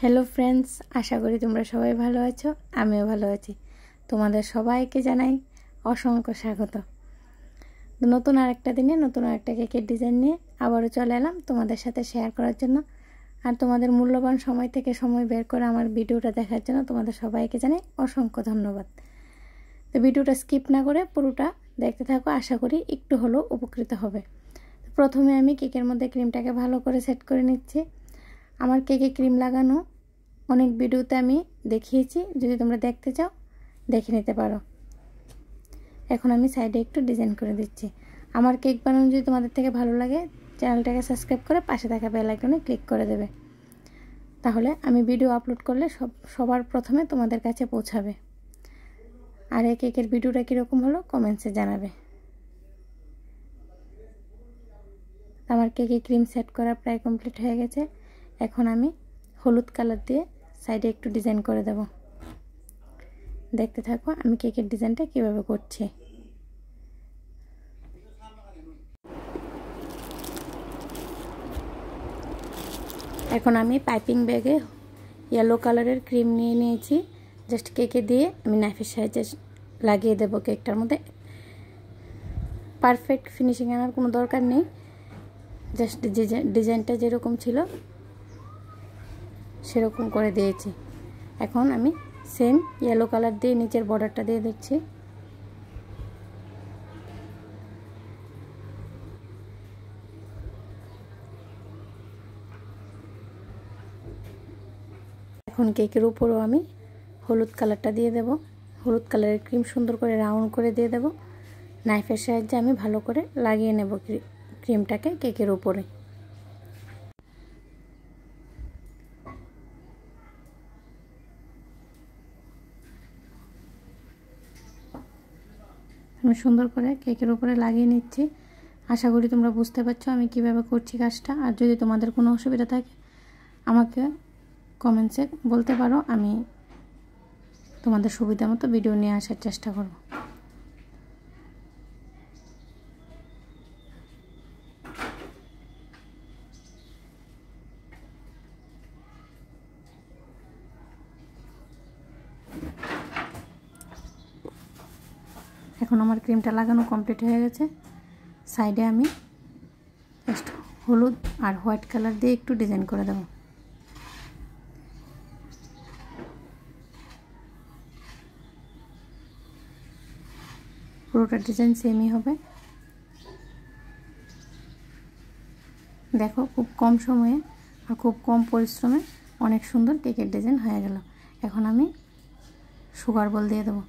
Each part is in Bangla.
হ্যালো ফ্রেন্ডস, আশা করি তোমরা সবাই ভালো আছো। আমিও ভালো আছি। তোমাদের সবাইকে জানাই অসংখ্য স্বাগত। নতুন আরেকটা দিনে নতুন আরেকটা কেকের ডিজাইন নিয়ে আবারও চলে এলাম তোমাদের সাথে শেয়ার করার জন্য। আর তোমাদের মূল্যবান সময় থেকে সময় বের করে আমার ভিডিওটা দেখার জন্য তোমাদের সবাইকে জানাই অসংখ্য ধন্যবাদ। তো ভিডিওটা স্কিপ না করে পুরোটা দেখতে থাকো, আশা করি একটু হলেও উপকৃত হবে। প্রথমে আমি কেকের মধ্যে ক্রিমটাকে ভালো করে সেট করে নিচ্ছি। আমার কেকে ক্রিম লাগানো অনেক ভিডিওতে আমি দেখিয়েছি, যদি তোমরা দেখতে চাও দেখে নিতে পারো। এখন আমি সাইডে একটু ডিজাইন করে দিচ্ছি। আমার কেক বানানো যদি তোমাদের থেকে ভালো লাগে, চ্যানেলটাকে সাবস্ক্রাইব করে পাশে থাকা বেল আইকনে ক্লিক করে দেবে, তাহলে আমি ভিডিও আপলোড করলে সবার প্রথমে তোমাদের কাছে পৌঁছাবে। আর এই কেকের ভিডিওটা কীরকম হলো কমেন্টসে জানাবে। আমার কেকে ক্রিম সেট করা প্রায় কমপ্লিট হয়ে গেছে। এখন আমি হলুদ কালার দিয়ে সাইডে একটু ডিজাইন করে দেব। দেখতে থাকো আমি কেকের ডিজাইনটা কিভাবে করছি। এখন আমি পাইপিং ব্যাগে ইয়েলো কালারের ক্রিম নিয়ে নিয়েছি। জাস্ট কেকে দিয়ে আমি নাইফের সাহায্যে লাগিয়ে দেব কেকটার মধ্যে। পারফেক্ট ফিনিশিং আনার কোনো দরকার নেই, জাস্ট ডিজাইনটা যেরকম ছিল সেরকম করে দিয়েছি। এখন আমি সেম ইয়েলো কালার দিয়ে নিচের বর্ডারটা দিয়ে দিচ্ছি। এখন কেকের উপরেও আমি হলুদ কালারটা দিয়ে দেব। হলুদ কালারের ক্রিম সুন্দর করে রাউন্ড করে দিয়ে দেব। নাইফের সাহায্যে আমি ভালো করে লাগিয়ে নেব ক্রিমটাকে কেকের উপরে। আমি সুন্দর করে কেকের উপরে লাগিয়ে নিচ্ছি। আশা করি তোমরা বুঝতে পারছো আমি কিভাবে করছি কাজটা। আর যদি তোমাদের কোনো অসুবিধা থাকে আমাকে কমেন্টসে বলতে পারো, আমি তোমাদের সুবিধা মতো ভিডিও নিয়ে আসার চেষ্টা করব। এখন আমার ক্রিমটা লাগানো কমপ্লিট হয়ে গেছে। সাইডে আমি জাস্ট হলুদ আর হোয়াইট কালার দিয়ে একটু ডিজাইন করে দেব। পুরোটা ডিজাইন সেমই হবে। দেখো খুব কম সময়ে আর খুব কম পরিশ্রমে অনেক সুন্দর কেকের ডিজাইন হয়ে গেল। এখন আমি সুগার বল দিয়ে দেবো।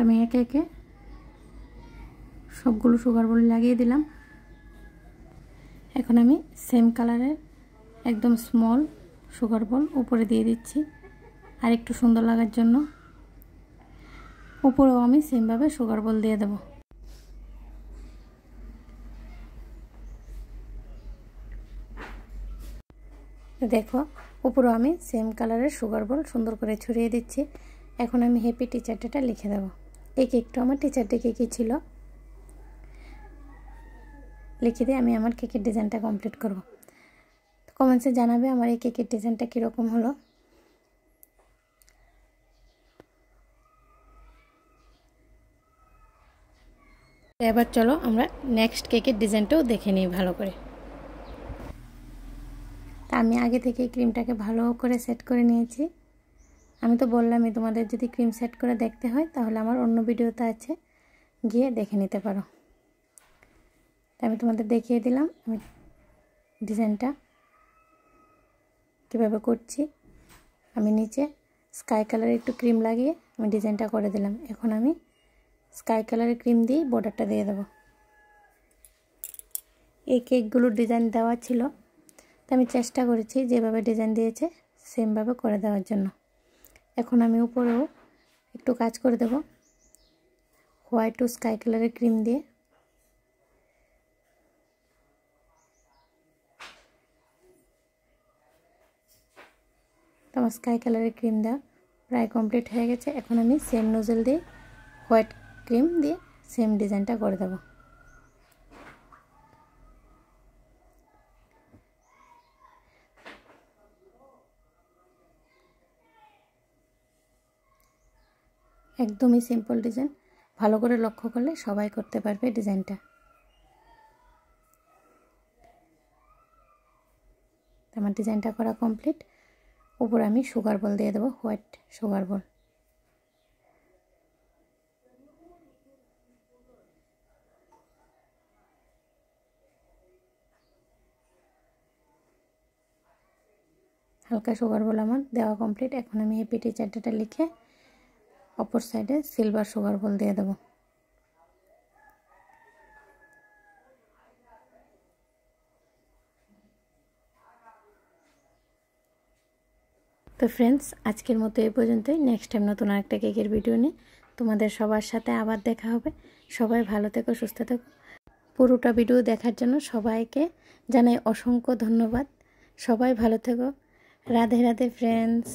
আমি একে একে সবগুলো সুগার বল লাগিয়ে দিলাম। এখন আমি সেম কালারের একদম স্মল সুগার বল উপরে দিয়ে দিচ্ছি আর একটু সুন্দর লাগার জন্য। উপরেও আমি সেমভাবে সুগার বল দিয়ে দেব। দেখো উপরেও আমি সেম কালারের সুগার বল সুন্দর করে ছড়িয়ে দিচ্ছি। এখন আমি হ্যাপি টিচার ডেটা লিখে দেব। এই কেকটা আমার টিচার ডে কেকই ছিল। লিখে দিয়ে আমি আমার কেকের ডিজাইনটা কমপ্লিট করব। কমেন্টসে জানাবে আমার এই কেকের ডিজাইনটা কীরকম হলো। এবার চলো আমরা নেক্সট কেকের ডিজাইনটাও দেখে নিই ভালো করে। তা আমি আগে থেকে ক্রিমটাকে ভালো করে সেট করে নিয়েছি। আমি তো বললামই তোমাদের যদি ক্রিম সেট করে দেখতে হয় তাহলে আমার অন্য ভিডিওতে আছে, গিয়ে দেখে নিতে পারো। আমি তোমাদের দেখিয়ে দিলাম আমি ডিজাইনটা কীভাবে করছি। আমি নিচে স্কাই কালারের একটু ক্রিম লাগিয়ে আমি ডিজাইনটা করে দিলাম। এখন আমি স্কাই কালারের ক্রিম দিয়ে বর্ডারটা দিয়ে দেবো। এই কেকগুলোর ডিজাইন দেওয়া ছিল, তো আমি চেষ্টা করেছি যেভাবে ডিজাইন দিয়েছে সেমভাবে করে দেওয়ার জন্য। এখন আমি উপরেও একটু কাজ করে দেব হোয়াইট ও স্কাই কালারের ক্রিম দিয়ে। আমার স্কাই কালারের ক্রিম দেওয়া প্রায় কমপ্লিট হয়ে গেছে। এখন আমি সেম নোজেল দিয়ে হোয়াইট ক্রিম দিয়ে সেম ডিজাইনটা করে দেব। একদমই সিম্পল ডিজাইন, ভালো করে লক্ষ্য করলে সবাই করতে পারবে ডিজাইনটা। আমার ডিজাইনটা করা কমপ্লিট। উপরে আমি সুগার বল দিয়ে দেবো, হোয়াইট সুগার বল। হালকা সুগার বল আমার দেওয়া কমপ্লিট। এখন আমি এই পিটি চারটাটা লিখে অপর সাইডে সিলভার সুগার বল দিয়ে দেবো। তো ফ্রেন্ডস, আজকের মতো এই পর্যন্তই। নেক্সট টাইম নতুন আরেকটা কেকের ভিডিও নিয়ে তোমাদের সবার সাথে আবার দেখা হবে। সবাই ভালো থেকো, সুস্থ থেকো। পুরোটা ভিডিও দেখার জন্য সবাইকে জানাই অসংখ্য ধন্যবাদ। সবাই ভালো থেকো। রাধে রাধে ফ্রেন্ডস।